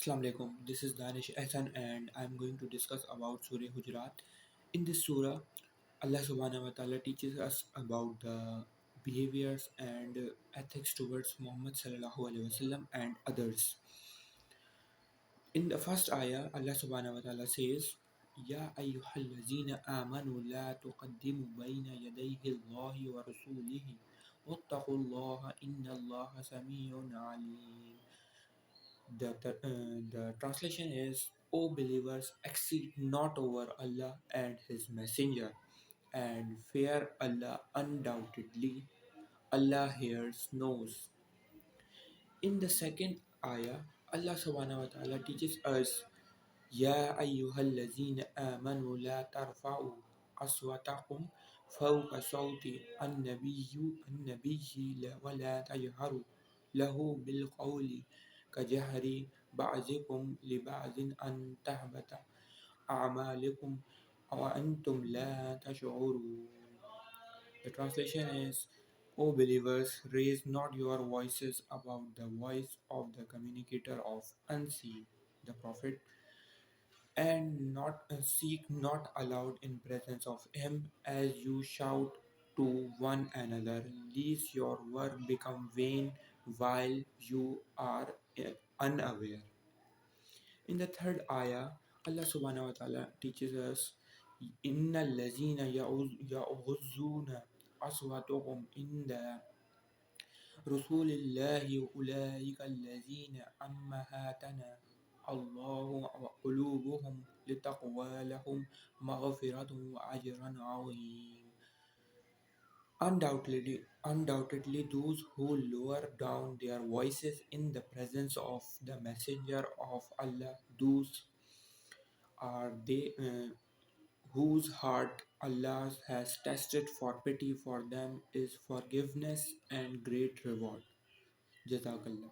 Assalamu alaikum. This is Danish Ehsan and I'm going to discuss about Surah Hujurat. In this surah, Allah subhanahu wa ta'ala teaches us about the behaviors and ethics towards Muhammad sallallahu alaihi wasallam and others. In the first ayah, Allah subhanahu wa ta'ala says, Ya ayyuhallazina amanu la tuqaddimu bayna yadayhi Allahi wa rasulihi wattaqullaha inna Allaha samiyun alim. The translation is, O believers, exceed not over Allah and His Messenger, and fear Allah undoubtedly. Allah hears, knows. In the second ayah, Allah subhanahu wa ta'ala teaches us, Ya ayyuhallazina amanu la tarfa'u aswatakum fawqa sawti an-nabiyyi wa la tajharu lahu bil qawli kajahri ba'zikum li ba'zin an tahbata a'malikum wa antum la tash'urun. The translation is, O believers, raise not your voices above the voice of the communicator of unseen, the Prophet, and not seek not aloud in presence of him as you shout to one another, lest your work become vain while you are unaware. In the third ayah, Allah subhanahu wa ta'ala teaches us, Inna allazina ya'uzzuna aswatuhum inda rasulillahi ulaika allazina ammahatana Allah wa qulubuhum litaqwa lahum maghfiratun wa ajran azim. Undoubtedly, those who lower down their voices in the presence of the Messenger of Allah, those are they whose heart Allah has tested for pity for them is forgiveness and great reward. Jazakallah.